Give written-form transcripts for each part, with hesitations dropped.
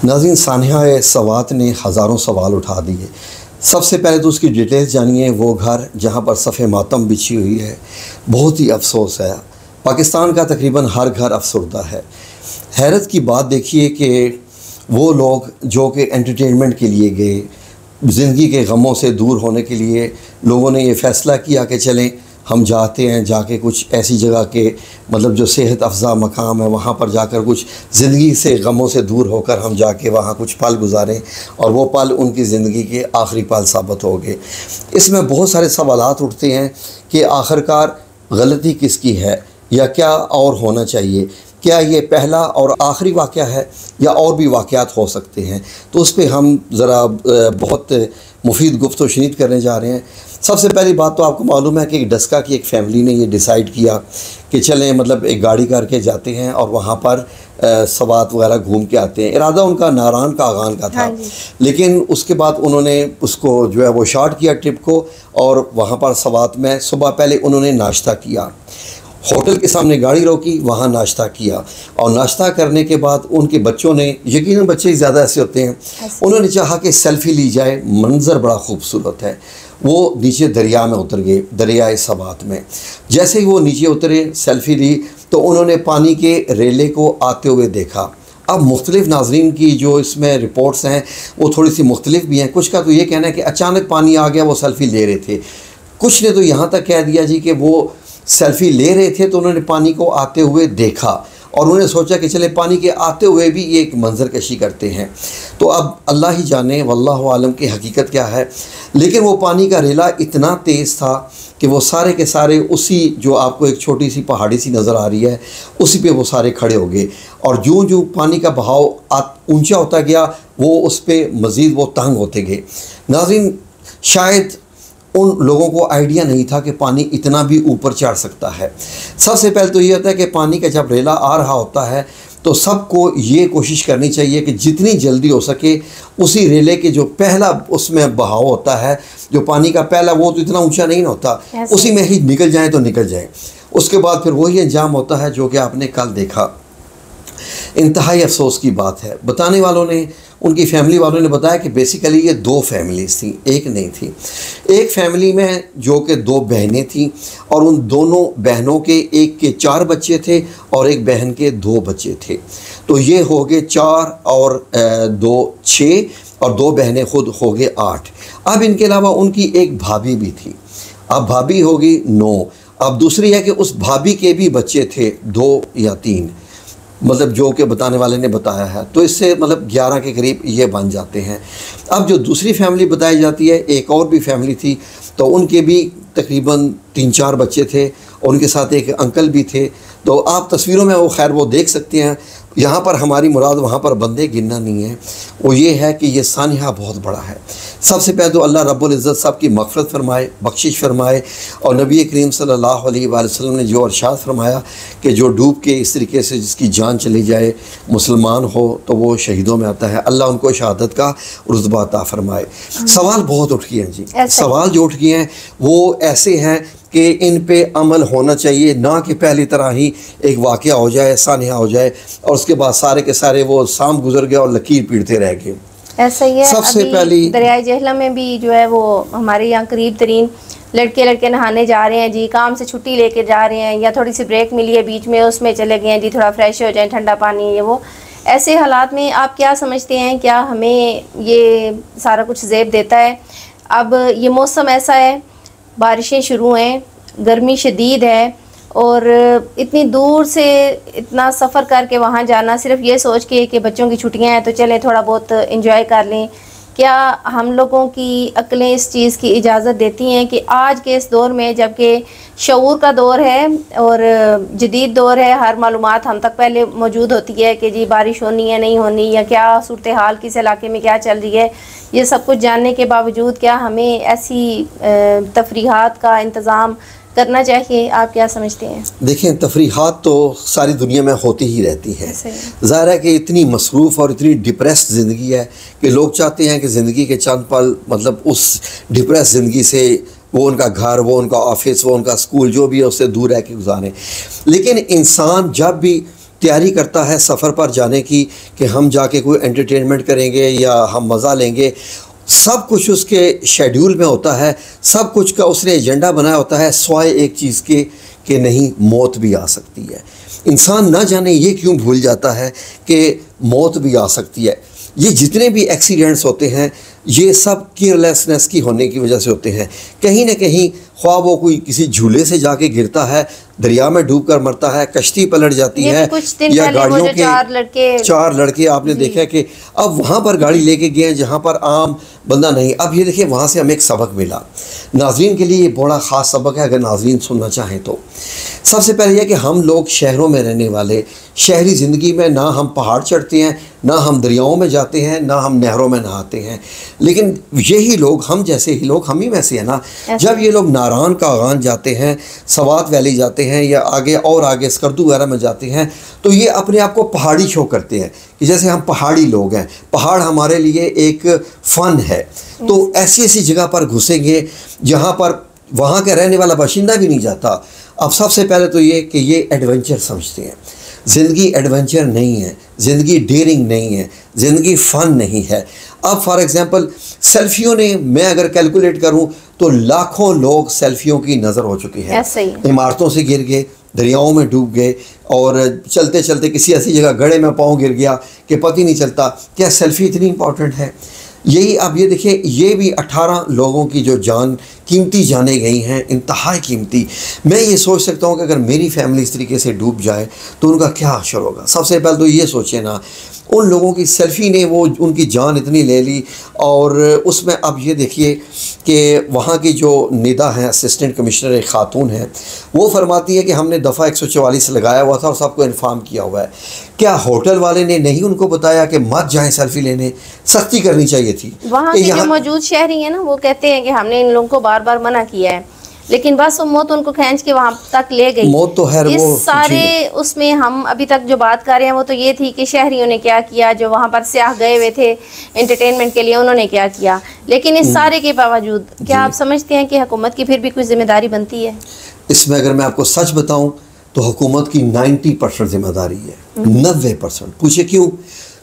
नाज़रीन, सानिया सवात ने हज़ारों सवाल उठा दिए। सबसे पहले तो उसकी डिटेल्स जानिए। वो घर जहाँ पर सफ़े मातम बिछी हुई है, बहुत ही अफसोस है। पाकिस्तान का तकरीबन हर घर अफसरदा है। हैरत की बात देखिए कि वो लोग जो कि एंटरटेनमेंट के लिए गए, ज़िंदगी के गमों से दूर होने के लिए लोगों ने ये फ़ैसला किया कि चलें हम जाते हैं, जाके कुछ ऐसी जगह के मतलब जो सेहत अफ़ज़ा मकाम है वहाँ पर जाकर कुछ ज़िंदगी से गमों से दूर होकर हम जाके वहाँ कुछ पल गुजारें, और वो पल उनकी ज़िंदगी के आखिरी पल साबित हो गए। इसमें बहुत सारे सवालात उठते हैं कि आखिरकार गलती किसकी है या क्या और होना चाहिए। क्या ये पहला और आखिरी वाक़या है या और भी वाक़यात हो सकते हैं? तो उस पर हम ज़रा बहुत मुफीद गुफ्तगू शनीद करने जा रहे हैं। सबसे पहली बात तो आपको मालूम है कि डस्का की एक फ़ैमिली ने ये डिसाइड किया कि चलें मतलब एक गाड़ी करके जाते हैं और वहाँ पर सवात वगैरह घूम के आते हैं। इरादा उनका नारान का आगान का था, लेकिन उसके बाद उन्होंने उसको जो है वो शॉर्ट किया ट्रिप को, और वहाँ पर सवात में सुबह पहले उन्होंने नाश्ता किया। होटल के सामने गाड़ी रोकी, वहाँ नाश्ता किया, और नाश्ता करने के बाद उनके बच्चों ने, यकीनन बच्चे ज़्यादा ऐसे होते हैं, उन्होंने चाहा कि सेल्फ़ी ली जाए, मंज़र बड़ा खूबसूरत है। वो नीचे दरिया में उतर गए, दरियाए सवात में। जैसे ही वो नीचे उतरे, सेल्फ़ी ली, तो उन्होंने पानी के रेले को आते हुए देखा। अब मुख्तलिफ़ नाज़रीन की जो इसमें रिपोर्ट्स हैं वो थोड़ी सी मुख्तलिफ भी हैं। कुछ का तो ये कहना है कि अचानक पानी आ गया, वो सेल्फ़ी ले रहे थे। कुछ ने तो यहाँ तक कह दिया जी कि वो सेल्फ़ी ले रहे थे तो उन्होंने पानी को आते हुए देखा और उन्होंने सोचा कि चले पानी के आते हुए भी ये एक मंजर कशी करते हैं। तो अब अल्लाह ही जाने, वल्लाहु आलम की हकीकत क्या है। लेकिन वो पानी का रेला इतना तेज़ था कि वो सारे के सारे उसी, जो आपको एक छोटी सी पहाड़ी सी नज़र आ रही है, उसी पे वो सारे खड़े हो गए, और जो जो पानी का बहाव ऊंचा होता गया वो उस पर मज़ीद वो तंग होते गए। नाज़रीन, शायद उन लोगों को आइडिया नहीं था कि पानी इतना भी ऊपर चढ़ सकता है। सबसे पहले तो ये होता है कि पानी का जब रेला आ रहा होता है तो सबको ये कोशिश करनी चाहिए कि जितनी जल्दी हो सके उसी रेले के जो पहला उसमें बहाव होता है, जो पानी का पहला, वो तो इतना ऊंचा नहीं होता, उसी में ही निकल जाए तो निकल जाए। उसके बाद फिर वही अंजाम होता है जो कि आपने कल देखा। इंतहाई अफसोस की बात है। बताने वालों ने, उनकी फैमिली वालों ने बताया कि बेसिकली ये दो फैमिलीज़ थी, एक नहीं थी। एक फैमिली में जो कि दो बहनें थीं, और उन दोनों बहनों के एक के 4 बच्चे थे और एक बहन के 2 बच्चे थे। तो ये हो गए 4 और 2 6, और 2 बहनें खुद हो गए 8। अब इनके अलावा उनकी एक भाभी भी थी। अब भाभी होगी 9। अब दूसरी है कि उस भाभी के भी बच्चे थे 2 या 3, मतलब जो कि बताने वाले ने बताया है। तो इससे मतलब 11 के करीब ये बन जाते हैं। अब जो दूसरी फैमिली बताई जाती है, एक और भी फैमिली थी, तो उनके भी तकरीबन 3-4 बच्चे थे, और उनके साथ एक अंकल भी थे। तो आप तस्वीरों में वो खैर वो देख सकते हैं। यहाँ पर हमारी मुराद वहाँ पर बंदे गिनना नहीं है, वो ये है कि ये सानिया बहुत बड़ा है। सबसे पहले तो अल्लाह रब्बुल इज़्ज़त सब की मग़फ़िरत फरमाए, बख्शिश फरमाए, और नबी करीम सल्लल्लाहु अलैहि वसल्लम ने जो इरशाद फरमाया कि जो डूब के इस तरीके से जिसकी जान चली जाए, मुसलमान हो, तो वो शहीदों में आता है। अल्लाह उनको शहादत का रुतबा अता फरमाए। सवाल बहुत उठ गए हैं जी, सवाल जो उठ गए हैं वो ऐसे हैं कि इन पे अमल होना चाहिए, ना कि पहली तरह ही एक वाक़या हो जाए, सानिया हो जाए, और उसके बाद सारे के सारे वो शाम गुजर गया और लकीर पीटते रह गए। ऐसा ही है। सबसे पहली दरियाए जहलम में भी जो है वो हमारे यहाँ करीब तरीन लड़के नहाने जा रहे हैं जी, काम से छुट्टी लेके जा रहे हैं, या थोड़ी सी ब्रेक मिली है बीच में, उसमें चले गए हैं जी, थोड़ा फ्रेश हो जाए, ठंडा पानी, ये वो। ऐसे हालात में आप क्या समझते हैं, क्या हमें ये सारा कुछ ज़ेब देता है? अब ये मौसम ऐसा है, बारिशें शुरू हैं, गर्मी शदीद है, और इतनी दूर से इतना सफ़र करके वहाँ जाना सिर्फ ये सोच के कि बच्चों की छुट्टियां हैं तो चलें थोड़ा बहुत एंजॉय कर लें, क्या हम लोगों की अक्लें इस चीज़ की इजाज़त देती हैं कि आज के इस दौर में, जबकि शऊर का दौर है और जदीद दौर है, हर मालूमात हम तक पहले मौजूद होती है कि जी बारिश होनी है नहीं होनी, या क्या सूरत हाल किस इलाके में क्या चल रही है, ये सब कुछ जानने के बावजूद क्या हमें ऐसी तफरीहात का इंतज़ाम करना चाहिए? आप क्या समझते हैं? देखें, तफरीहात तो सारी दुनिया में होती ही रहती है। ज़ाहिर है कि इतनी मसरूफ़ और इतनी डिप्रेस्ड ज़िंदगी है कि लोग चाहते हैं कि ज़िंदगी के चंद पल मतलब उस डिप्रेस ज़िंदगी से वो उनका घर, वो उनका ऑफिस, वो उनका स्कूल जो भी है उससे दूर रह के गुजारें। लेकिन इंसान जब भी तैयारी करता है सफ़र पर जाने की कि हम जाके कोई एंटरटेनमेंट करेंगे या हम मज़ा लेंगे, सब कुछ उसके शेड्यूल में होता है, सब कुछ का उसने एजेंडा बनाया होता है, स्वाय एक चीज़ के कि नहीं मौत भी आ सकती है। इंसान ना जाने ये क्यों भूल जाता है कि मौत भी आ सकती है। ये जितने भी एक्सीडेंट्स होते हैं ये सब केयरलेसनेस की होने की वजह से होते हैं। कहीं ना कहीं ख्वाह वो कोई किसी झूले से जाके गिरता है, दरिया में डूब कर मरता है, कश्ती पलट जाती है, या गाड़ियों के चार लड़के आपने देखा कि अब वहाँ पर गाड़ी लेके गए हैं जहाँ पर आम बंदा नहीं। अब ये देखिए वहाँ से हमें एक सबक मिला, नाज़रीन के लिए ये बड़ा ख़ास सबक है अगर नाज़रीन सुनना चाहें तो। सबसे पहले यह कि हम लोग शहरों में रहने वाले, शहरी ज़िंदगी में ना हम पहाड़ चढ़ते हैं, ना हम दरियाओं में जाते हैं, ना हम नहरों में नहाते हैं, लेकिन यही लोग, हम जैसे ही लोग, हम ही में से है ना, जब ये लोग नारान का आगान जाते हैं, सवात वैली जाते हैं या आगे और आगे स्कर्दू वगैरह में जाते हैं, तो ये अपने आप को पहाड़ी शो करते हैं कि जैसे हम पहाड़ी लोग हैं, पहाड़ हमारे लिए एक फ़न है। तो ऐसी ऐसी जगह पर घुसेंगे जहाँ पर वहाँ का रहने वाला बाशिंदा भी नहीं जाता। अब सबसे पहले तो ये कि ये एडवेंचर समझते हैं। ज़िंदगी एडवेंचर नहीं है, ज़िंदगी डेयरिंग नहीं है, ज़िंदगी फ़न नहीं है। अब फॉर एग्ज़ाम्पल सेल्फियों ने, मैं अगर कैलकुलेट करूं तो लाखों लोग सेल्फियों की नज़र हो चुकी है। इमारतों से गिर गए, दरियाओं में डूब गए, और चलते चलते किसी ऐसी जगह गड्ढे में पाँव गिर गया कि पता ही नहीं चलता। क्या सेल्फ़ी इतनी इंपॉर्टेंट है? यही अब ये देखिए, ये भी 18 लोगों की जो जान, कीमती जाने गई हैं, इंतहाई कीमती। मैं ये सोच सकता हूँ कि अगर मेरी फैमिली इस तरीके से डूब जाए तो उनका क्या असर होगा। सबसे पहले तो ये सोचे ना, उन लोगों की सेल्फ़ी ने वो उनकी जान इतनी ले ली। और उसमें अब ये देखिए कि वहाँ की जो निदा हैं, असिस्टेंट कमिश्नर एक ख़ातून है, वो फरमाती है कि हमने दफ़ा 144 लगाया हुआ था और सबको इन्फॉर्म किया हुआ है। क्या होटल वाले ने नहीं उनको बताया कि मत जाएं सेल्फ़ी लेने? सख्ती करनी चाहिए थी। वहाँ के जो मौजूद शहरी हैं ना, वो कहते हैं कि हमने इन लोगों को बार बार मना किया है, लेकिन बस वो मौत उनको खींच के वहाँ तक ले गई। मौत तो है वो सारे उसमें हम अभी तक जो बात कर रहे हैं वो तो ये थी कि शहरियों ने क्या किया, जो वहाँ पर सियाह गए हुए थे एंटरटेनमेंट के लिए, उन्होंने क्या किया। लेकिन इस सारे के बावजूद क्या आप समझते हैं कि हुकूमत की फिर भी कुछ जिम्मेदारी बनती है इसमें? अगर मैं आपको सच बताऊं तो हुकूमत की 90% जिम्मेदारी है, 90%। पूछे क्यों?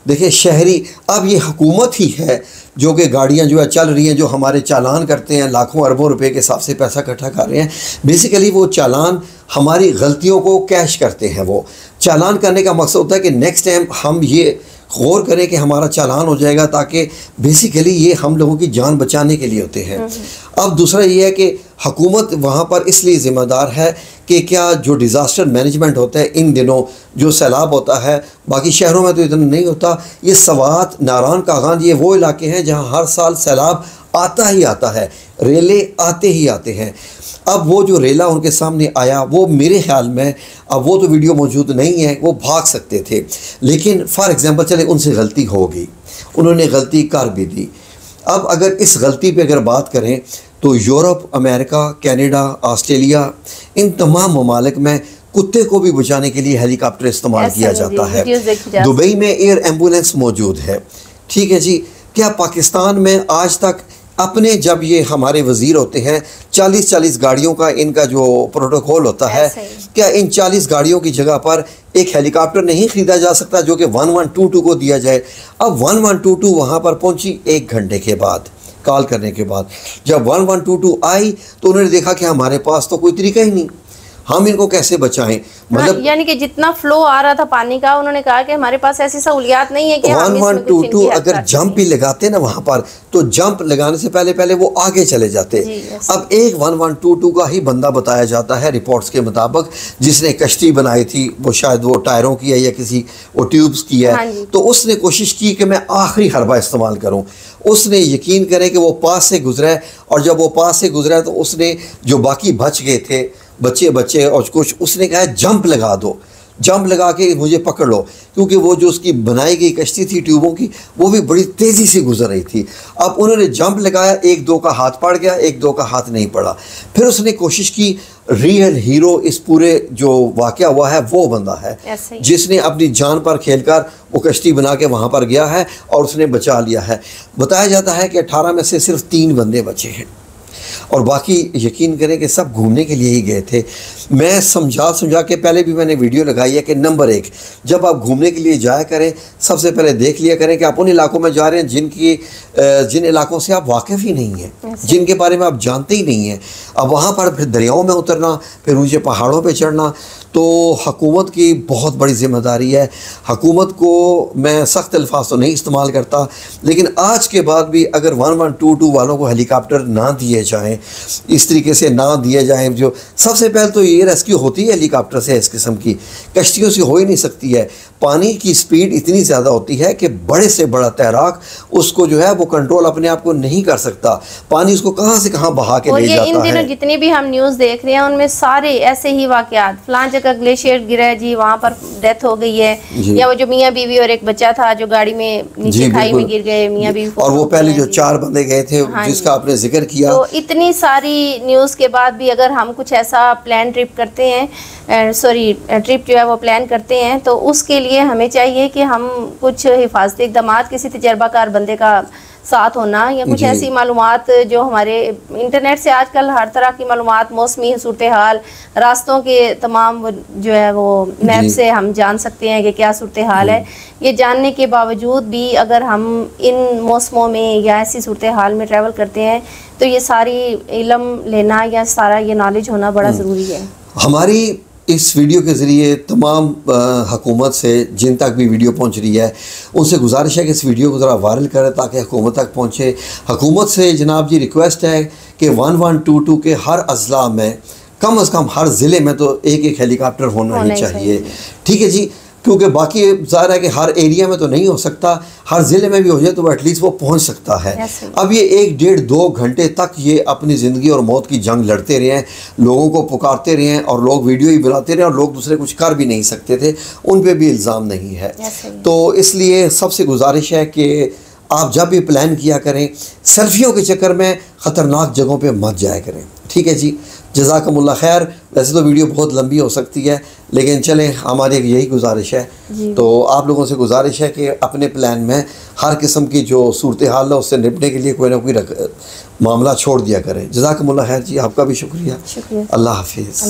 देखिए शहरी, अब ये हुकूमत ही है जो कि गाड़ियाँ जो है चल रही हैं, जो हमारे चालान करते हैं, लाखों अरबों रुपए के हिसाब से पैसा इकट्ठा कर रहे हैं। बेसिकली वो चालान हमारी गलतियों को कैश करते हैं। वो चालान करने का मकसद होता है कि नेक्स्ट टाइम हम ये गौर करें कि हमारा चालान हो जाएगा, ताकि बेसिकली ये हम लोगों की जान बचाने के लिए होते हैं। अब दूसरा ये है कि हुकूमत वहाँ पर इसलिए ज़िम्मेदार है कि क्या जो डिज़ास्टर मैनेजमेंट होता है, इन दिनों जो सैलाब होता है, बाकी शहरों में तो इतना नहीं होता, ये सवात, नारान कागान, ये वो इलाके हैं जहाँ हर साल सैलाब आता ही आता है, रेले आते ही आते हैं। अब वो जो रेला उनके सामने आया, वो मेरे ख्याल में, अब वो तो वीडियो मौजूद नहीं है, वो भाग सकते थे, लेकिन फॉर एग्ज़ाम्पल चले उनसे गलती हो गई, उन्होंने गलती कर भी दी। अब अगर इस गलती पे अगर बात करें तो यूरोप, अमेरिका, कनाडा, ऑस्ट्रेलिया, इन तमाम ममालिक में कुत्ते को भी बचाने के लिए हेलीकॉप्टर इस्तेमाल किया जाता है। दुबई में एयर एम्बुलेंस मौजूद है, ठीक है जी। क्या पाकिस्तान में आज तक अपने, जब ये हमारे वज़ीर होते हैं, 40-40 गाड़ियों का इनका जो प्रोटोकॉल होता है, क्या इन 40 गाड़ियों की जगह पर एक हेलीकॉप्टर नहीं ख़रीदा जा सकता जो कि 1122 को दिया जाए? अब 1122 वहाँ पर पहुँची 1 घंटे के बाद, कॉल करने के बाद। जब 1122 आई तो उन्होंने देखा कि हमारे पास तो कोई तरीका ही नहीं, हम इनको कैसे बचाएं? मतलब यानी कि जितना फ्लो आ रहा था पानी का, उन्होंने कहा कि हमारे पास ऐसी सहूलियात नहीं है कि 1122 अगर जंप भी लगाते ना वहाँ पर, तो जंप लगाने से पहले पहले वो आगे चले जाते। अब एक 1122 का ही बंदा बताया जाता है रिपोर्ट्स के मुताबिक, जिसने कश्ती बनाई थी, वो शायद वो टायरों की है या किसी वो ट्यूब्स की है, तो उसने कोशिश की कि मैं आखिरी हरबा इस्तेमाल करूँ। उसने यकीन करें कि वो पास से गुजरा है, और जब वो पास से गुजरा तो उसने जो बाकी बच गए थे बच्चे और कुछ, उसने कहा जंप लगा दो, जंप लगा के मुझे पकड़ लो, क्योंकि वो जो उसकी बनाई गई कश्ती थी ट्यूबों की, वो भी बड़ी तेज़ी से गुजर रही थी। अब उन्होंने जंप लगाया, 1-2 का हाथ पड़ गया, 1-2 का हाथ नहीं पड़ा। फिर उसने कोशिश की, रियल हीरो इस पूरे जो वाक़या हुआ है वो बंदा है जिसने अपनी जान पर खेलकर वो कश्ती बना के वहाँ पर गया है और उसने बचा लिया है। बताया जाता है कि 18 में से सिर्फ 3 बंदे बचे हैं। और बाकी यकीन करें कि सब घूमने के लिए ही गए थे। मैं समझा के पहले भी मैंने वीडियो लगाई है कि नंबर 1, जब आप घूमने के लिए जाया करें सबसे पहले देख लिया करें कि आप उन इलाकों में जा रहे हैं जिन इलाकों से आप वाकिफ़ ही नहीं हैं, जिनके बारे में आप जानते ही नहीं हैं। अब वहाँ पर फिर दरियाओं में उतरना, फिर ऊँचे पहाड़ों पर चढ़ना, तो हुकूमत की बहुत बड़ी ज़िम्मेदारी है। हुकूमत को मैं सख्त अल्फाज तो नहीं इस्तेमाल करता, लेकिन आज के बाद भी अगर 1122 वालों को हेलीकॉप्टर ना दिए जाएं, इस तरीके से ना दिए जाएं, जो सबसे पहले तो ये रेस्क्यू होती है हेलीकॉप्टर से, इस किस्म की कश्तियों से हो ही नहीं सकती है। पानी की स्पीड इतनी ज़्यादा होती है कि बड़े से बड़ा तैराक उसको जो है वो कंट्रोल अपने आप को नहीं कर सकता। पानी उसको कहाँ से कहाँ बहा के ले जाता है। इन दिनों जितने भी हम न्यूज़ देख रहे हैं उनमें सारे ऐसे ही वाक़यात, फलां जगह ग्लेशियर गिरा है जी, वहाँ पर डेथ हो गई है, या वो जो मियाँ बीवी और एक बच्चा था जो गाड़ी में नीचे खाई में गिर गए, मियाँ बीवी। और वो पहले जो 4 बंदे गए थे जिसका आपने जिक्र किया। तो इतनी सारी न्यूज़ के बाद भी अगर हम कुछ ऐसा प्लान ट्रिप करते हैं, ट्रिप जो है वो प्लान करते हैं, तो उसके लिए हमें चाहिए कि हम कुछ हिफाजती इक़दाम, किसी तजर्बाकार बंदे का साथ होना, या कुछ ऐसी मालूमात जो हमारे इंटरनेट से आजकल हर तरह की मालूमात, मौसमी सूरत हाल, रास्तों के तमाम जो है वो मैप से हम जान सकते हैं कि क्या सूरत हाल है। ये जानने के बावजूद भी अगर हम इन मौसमों में या ऐसी सूरत हाल में ट्रैवल करते हैं तो ये सारी इल्म लेना या सारा ये नॉलेज होना बड़ा ज़रूरी है। हमारी इस वीडियो के ज़रिए तमाम हुकूमत से जिन तक भी वीडियो पहुंच रही है उनसे गुजारिश है कि इस वीडियो को ज़रा वायरल करें ताकि हुकूमत तक पहुंचे। हुकूमत से जनाब जी रिक्वेस्ट है कि 1122 के हर अज़ला में कम से कम हर ज़िले में तो एक हेलीकॉप्टर होना ही चाहिए। ठीक है जी, क्योंकि बाकी ज़ाहिर है कि हर एरिया में तो नहीं हो सकता, हर ज़िले में भी हो जाए तो एटलीस्ट वो पहुंच सकता है। अब ये 1 डेढ़ 2 घंटे तक ये अपनी ज़िंदगी और मौत की जंग लड़ते रहे हैं, लोगों को पुकारते रहे हैं और लोग वीडियो ही बनाते रहे और लोग दूसरे कुछ कर भी नहीं सकते थे, उन पर भी इल्ज़ाम नहीं है। तो इसलिए सबसे गुजारिश है कि आप जब भी प्लान किया करें सेल्फियों के चक्कर में ख़तरनाक जगहों पे मत जाया करें। ठीक है जी, जज़ाकमुल्लाह खैर। वैसे तो वीडियो बहुत लंबी हो सकती है, लेकिन चलें हमारी यही गुजारिश है। तो आप लोगों से गुजारिश है कि अपने प्लान में हर किस्म की जो सूरत हाल है उससे निपटने के लिए कोई ना कोई मामला छोड़ दिया करें। जज़ाकमुल्लाह खैर जी, आपका भी शुक्रिया। अल्लाह हाफिज़।